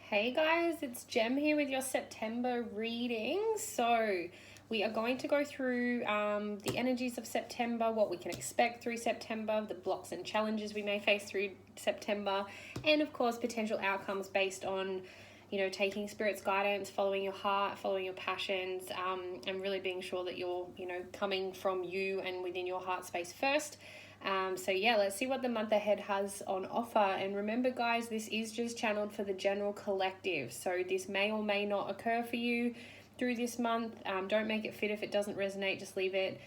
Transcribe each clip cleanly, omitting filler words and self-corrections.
Hey guys, it's Jem here with your September reading. So, we are going to go through the energies of September, what we can expect through September, the blocks and challenges we may face through September, and of course, potential outcomes based on, taking Spirit's guidance, following your heart, following your passions, and really being sure that you're, coming from you and within your heart space first. Let's see what the month ahead has on offer. And remember, guys, this is just channeled for the general collective. So this may or may not occur for you through this month. Don't make it fit if it doesn't resonate, just leave it.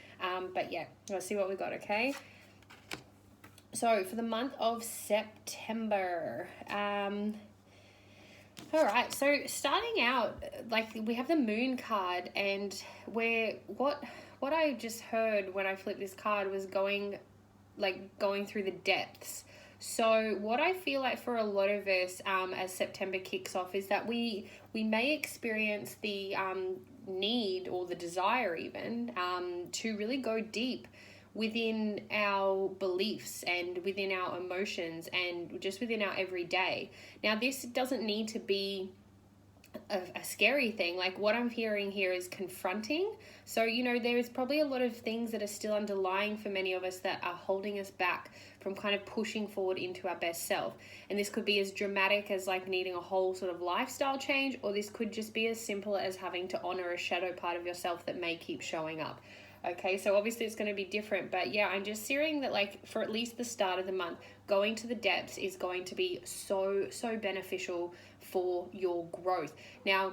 Let's see what we got, okay? So for the month of September, all right, so starting out, we have the Moon card, and what I just heard when I flipped this card was going through the depths. So what I feel like for a lot of us as September kicks off is that we may experience the need or the desire even to really go deep within our beliefs and within our emotions and just within our everyday. Now, this doesn't need to be a scary thing. Like, what I'm hearing here is confronting. So, there is probably a lot of things that are still underlying for many of us that are holding us back from kind of pushing forward into our best self. And this could be as dramatic as like needing a whole sort of lifestyle change, or this could just be as simple as having to honor a shadow part of yourself that may keep showing up. Okay, so obviously it's going to be different, but yeah, I'm just hearing that for at least the start of the month, going to the depths is going to be so beneficial for your growth. Now,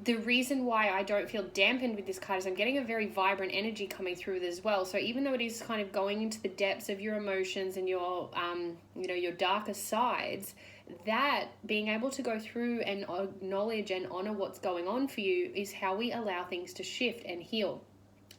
the reason why I don't feel dampened with this card is I'm getting a very vibrant energy coming through it as well. So even though it is kind of going into the depths of your emotions and your, your darker sides, that being able to go through and acknowledge and honor what's going on for you is how we allow things to shift and heal.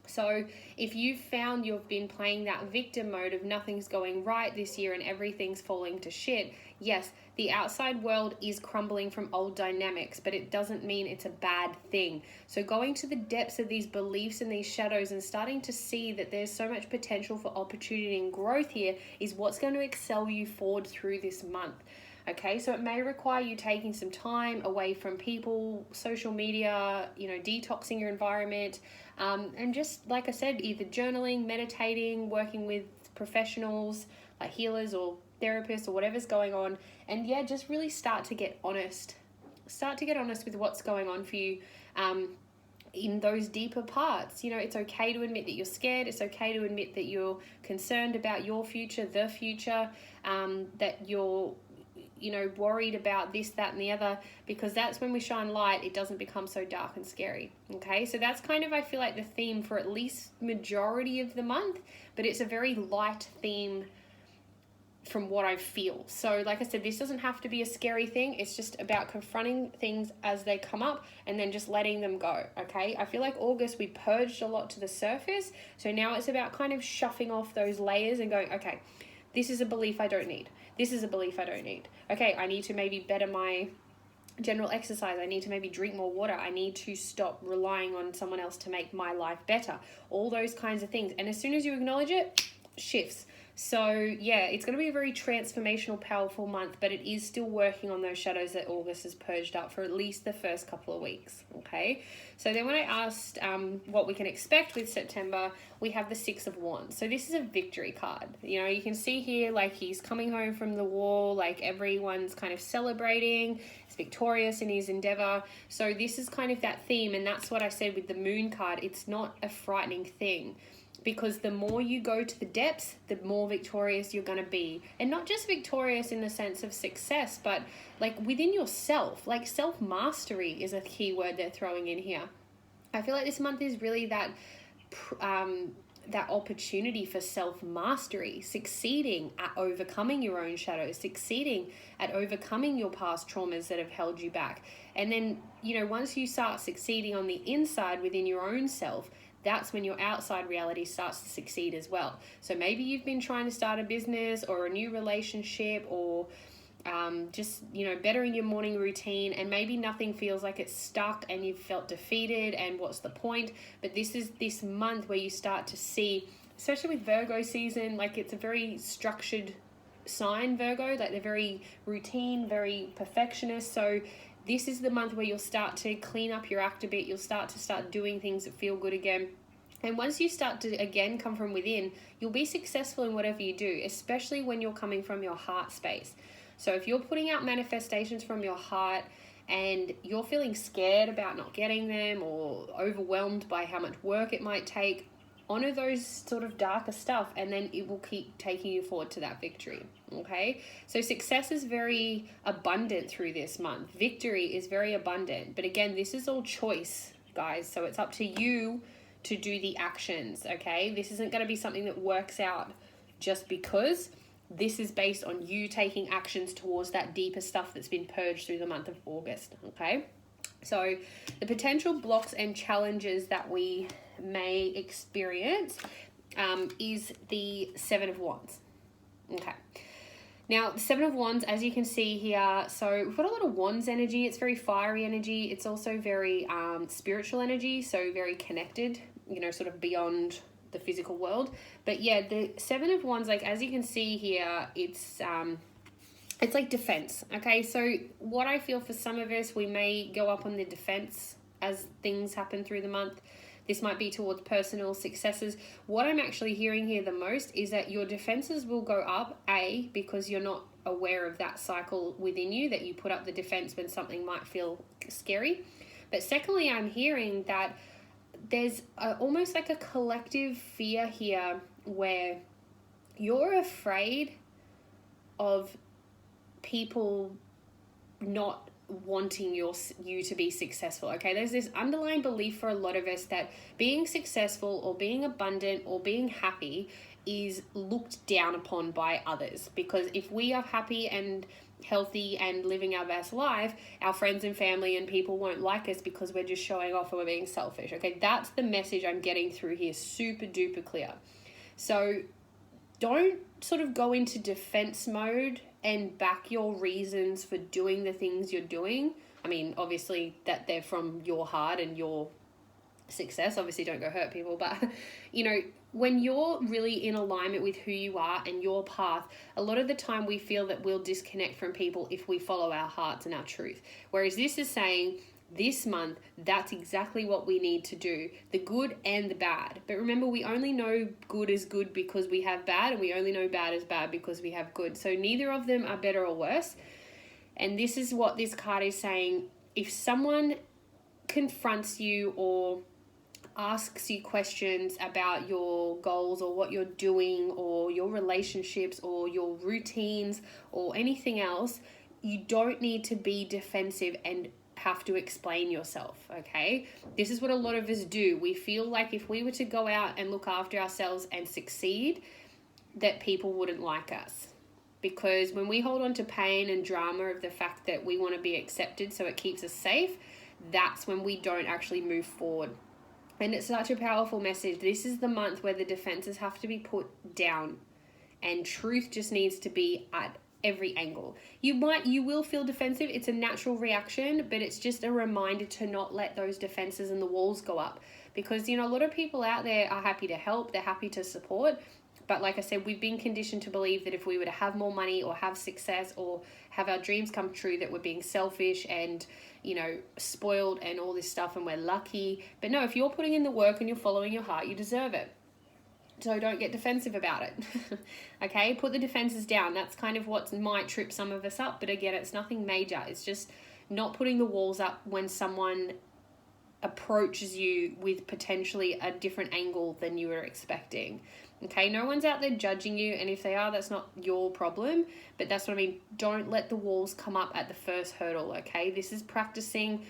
So if you've found you've been playing that victim mode of nothing's going right this year and everything's falling to shit, yes, the outside world is crumbling from old dynamics, but it doesn't mean it's a bad thing. So going to the depths of these beliefs and these shadows and starting to see that there's so much potential for opportunity and growth here is what's going to excel you forward through this month. Okay, so it may require you taking some time away from people, social media, detoxing your environment, and just, like I said, either journaling, meditating, working with professionals like healers or therapists or whatever's going on. And yeah, just really start to get honest. Start to get honest with what's going on for you in those deeper parts. It's okay to admit that you're scared. It's okay to admit that you're concerned about your future, the future, that you're worried about this, that, and the other, because that's when we shine light, it doesn't become so dark and scary. Okay, so that's kind of, I feel like, the theme for at least majority of the month, but it's a very light theme from what I feel. So like I said, this doesn't have to be a scary thing. It's just about confronting things as they come up and then just letting them go. Okay, I feel like August we purged a lot to the surface, so now it's about kind of shuffling off those layers and going, okay, this is a belief I don't need. This is a belief I don't need. Okay, I need to maybe better my general exercise. I need to maybe drink more water. I need to stop relying on someone else to make my life better. All those kinds of things. And as soon as you acknowledge it, shifts. So yeah, it's going to be a very transformational, powerful month, but it is still working on those shadows that August has purged up for at least the first couple of weeks. Okay, so then when I asked what we can expect with September, we have the Six of Wands. So this is a victory card. You can see here, like, he's coming home from the war, like everyone's kind of celebrating, he's victorious in his endeavor. So this is kind of that theme, and that's what I said with the Moon card. It's not a frightening thing, because the more you go to the depths, the more victorious you're going to be. And not just victorious in the sense of success, but like within yourself. Like self-mastery is a key word they're throwing in here. I feel like this month is really that opportunity for self-mastery, succeeding at overcoming your own shadows, succeeding at overcoming your past traumas that have held you back. And then, once you start succeeding on the inside within your own self, that's when your outside reality starts to succeed as well. So maybe you've been trying to start a business or a new relationship, or just bettering your morning routine, and maybe nothing feels like it's stuck and you've felt defeated and what's the point. But this is this month where you start to see, especially with Virgo season, like it's a very structured sign, Virgo. Like, they're very routine, very perfectionist. So this is the month where you'll start to clean up your act a bit. You'll start doing things that feel good again. And once you start to, again, come from within, you'll be successful in whatever you do, especially when you're coming from your heart space. So if you're putting out manifestations from your heart and you're feeling scared about not getting them or overwhelmed by how much work it might take, honor those sort of darker stuff, and then it will keep taking you forward to that victory. Okay, so success is very abundant through this month. Victory is very abundant, but again, this is all choice, guys. So it's up to you to do the actions. Okay, this isn't going to be something that works out just because. This is based on you taking actions towards that deeper stuff that's been purged through the month of August. Okay, so the potential blocks and challenges that we may experience is the Seven of Wands. Okay, now the Seven of Wands, as you can see here, so we've got a lot of Wands energy. It's very fiery energy. It's also very spiritual energy, so very connected, you know, sort of beyond the physical world. But yeah, the Seven of Wands, like as you can see here, it's like defense. Okay, so what I feel for some of us, we may go up on the defense as things happen through the month. This might be towards personal successes. What I'm actually hearing here the most is that your defenses will go up, because you're not aware of that cycle within you, that you put up the defense when something might feel scary. But secondly, I'm hearing that there's almost like a collective fear here where you're afraid of people not wanting you to be successful. Okay, there's this underlying belief for a lot of us that being successful or being abundant or being happy is looked down upon by others, because if we are happy and healthy and living our best life, our friends and family and people won't like us because we're just showing off and we're being selfish. Okay, that's the message I'm getting through here, super duper clear. So don't sort of go into defense mode and back your reasons for doing the things you're doing. I mean, obviously that they're from your heart and your success. Obviously don't go hurt people, but you know, when you're really in alignment with who you are and your path, a lot of the time we feel that we'll disconnect from people if we follow our hearts and our truth. Whereas this is saying, this month, that's exactly what we need to do, the good and the bad. But remember, we only know good is good because we have bad, and we only know bad is bad because we have good. So neither of them are better or worse. And this is what this card is saying. If someone confronts you or asks you questions about your goals or what you're doing or your relationships or your routines or anything else, you don't need to be defensive and have to explain yourself. Okay, this is what a lot of us do. We feel like if we were to go out and look after ourselves and succeed, that people wouldn't like us, because when we hold on to pain and drama of the fact that we want to be accepted so it keeps us safe, that's when we don't actually move forward. And it's such a powerful message. This is the month where the defenses have to be put down and truth just needs to be at every angle. You will feel defensive. It's a natural reaction, but it's just a reminder to not let those defenses and the walls go up, because, you know, a lot of people out there are happy to help. They're happy to support. But like I said, we've been conditioned to believe that if we were to have more money or have success or have our dreams come true, that we're being selfish and, you know, spoiled and all this stuff and we're lucky. But no, if you're putting in the work and you're following your heart, you deserve it. So don't get defensive about it. Okay, put the defenses down. That's kind of what might trip some of us up. But again, it's nothing major. It's just not putting the walls up when someone approaches you with potentially a different angle than you were expecting. Okay, no one's out there judging you, and if they are, that's not your problem, but that's what I mean. Don't let the walls come up at the first hurdle. Okay, this is practicing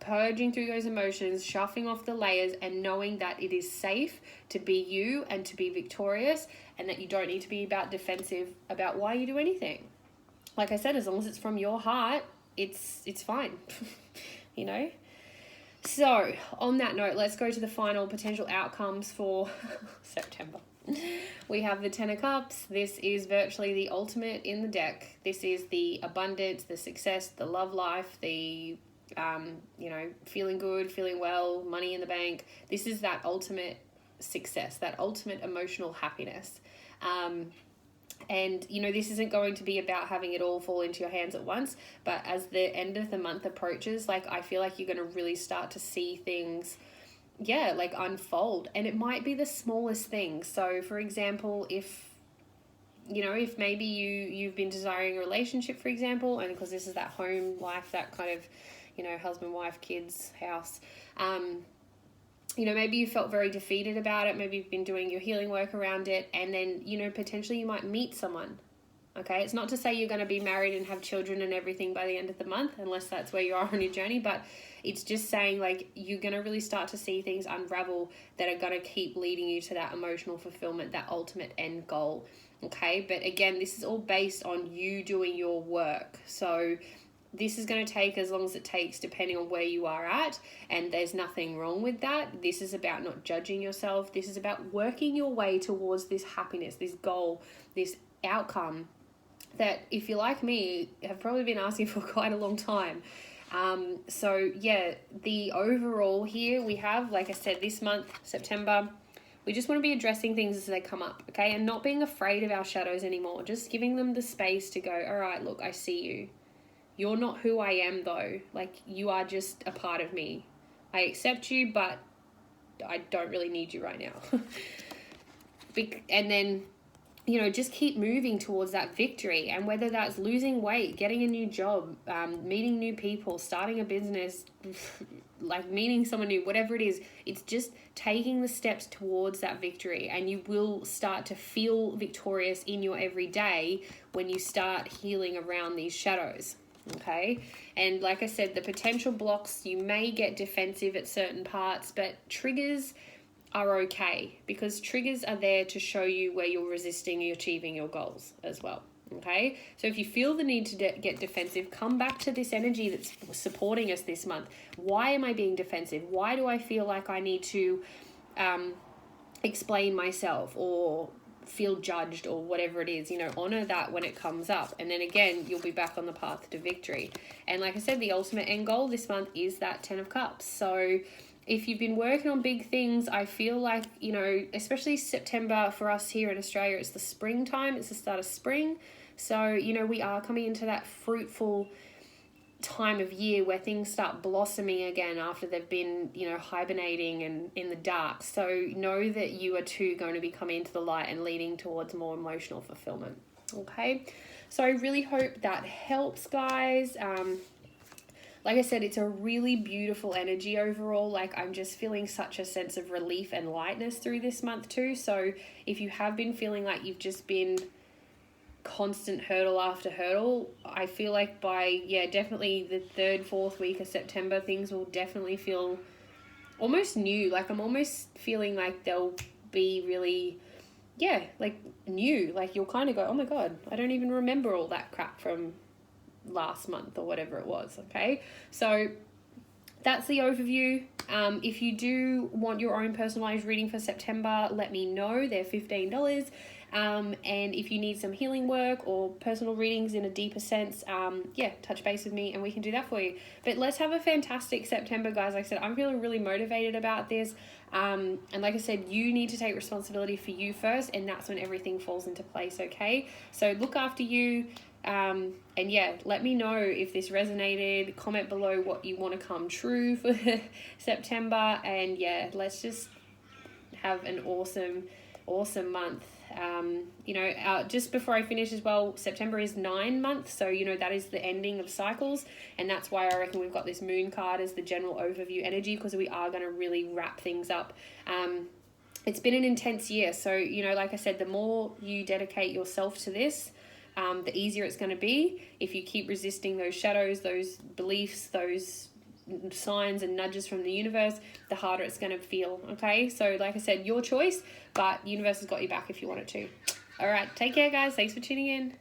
purging through those emotions, shuffling off the layers, and knowing that it is safe to be you and to be victorious, and that you don't need to be defensive about why you do anything. Like I said, as long as it's from your heart, it's fine. You know. So on that note, let's go to the final potential outcomes for September. We have the Ten of Cups. This is virtually the ultimate in the deck. This is the abundance, the success, the love life, the feeling good, feeling well, money in the bank. This is that ultimate success, that ultimate emotional happiness. And, you know, this isn't going to be about having it all fall into your hands at once, but as the end of the month approaches, like, I feel like you're going to really start to see things, yeah, like unfold. And it might be the smallest things. So, for example, if maybe you've been desiring a relationship, for example, and because this is that home life, that kind of, husband, wife, kids, house, maybe you felt very defeated about it. Maybe you've been doing your healing work around it, and then, potentially you might meet someone. Okay, it's not to say you're going to be married and have children and everything by the end of the month, unless that's where you are on your journey, but it's just saying, like, you're going to really start to see things unravel that are going to keep leading you to that emotional fulfillment, that ultimate end goal. Okay, but again, this is all based on you doing your work. So this is going to take as long as it takes, depending on where you are at, and there's nothing wrong with that. This is about not judging yourself. This is about working your way towards this happiness, this goal, this outcome that, if you're like me, have probably been asking for quite a long time. So yeah, the overall here we have, like I said, this month, September, we just want to be addressing things as they come up, okay? And not being afraid of our shadows anymore. Just giving them the space to go, all right, look, I see you. You're not who I am, though. Like, you are just a part of me. I accept you, but I don't really need you right now. And then, just keep moving towards that victory. And whether that's losing weight, getting a new job, meeting new people, starting a business, like meeting someone new, whatever it is, it's just taking the steps towards that victory. And you will start to feel victorious in your everyday when you start healing around these shadows. Okay, and like I said, the potential blocks, you may get defensive at certain parts, but triggers are okay, because triggers are there to show you where you're resisting you achieving your goals as well. Okay, so if you feel the need to get defensive, come back to this energy that's supporting us this month. Why am I being defensive? Why do I feel like I need to explain myself or feel judged or whatever it is? Honor that when it comes up, and then again, you'll be back on the path to victory. And like I said, the ultimate end goal this month is that 10 of Cups. So if you've been working on big things, I feel like, especially September for us here in Australia, it's the springtime, it's the start of spring. So, we are coming into that fruitful time of year where things start blossoming again after they've been, hibernating and in the dark. So know that you are too going to be coming into the light and leading towards more emotional fulfillment. Okay, so I really hope that helps, guys. Like I said, it's a really beautiful energy overall. Like, I'm just feeling such a sense of relief and lightness through this month too. So if you have been feeling like you've just been constant hurdle after hurdle, I feel like by definitely the 3rd, 4th week of September, things will definitely feel almost new. Like, I'm almost feeling like they'll be really like new. Like, you'll kind of go, oh my god, I don't even remember all that crap from last month or whatever it was. Okay, so that's the overview. If you do want your own personalized reading for September, let me know. They're $15. And if you need some healing work or personal readings in a deeper sense, touch base with me and we can do that for you. But let's have a fantastic September, guys. Like I said, I'm feeling really motivated about this. And like I said, you need to take responsibility for you first, and that's when everything falls into place, okay? So look after you. And let me know if this resonated. Comment below what you want to come true for September. And let's just have an awesome month. Just before I finish as well, September is 9 months, so that is the ending of cycles, and that's why I reckon we've got this moon card as the general overview energy, because we are going to really wrap things up. It's been an intense year, so like I said, the more you dedicate yourself to this, the easier it's going to be. If you keep resisting those shadows, those beliefs, those signs and nudges from the universe, the harder it's going to feel. Okay, so like I said, your choice, but the universe has got you back if you want it to. All right, take care, guys. Thanks for tuning in.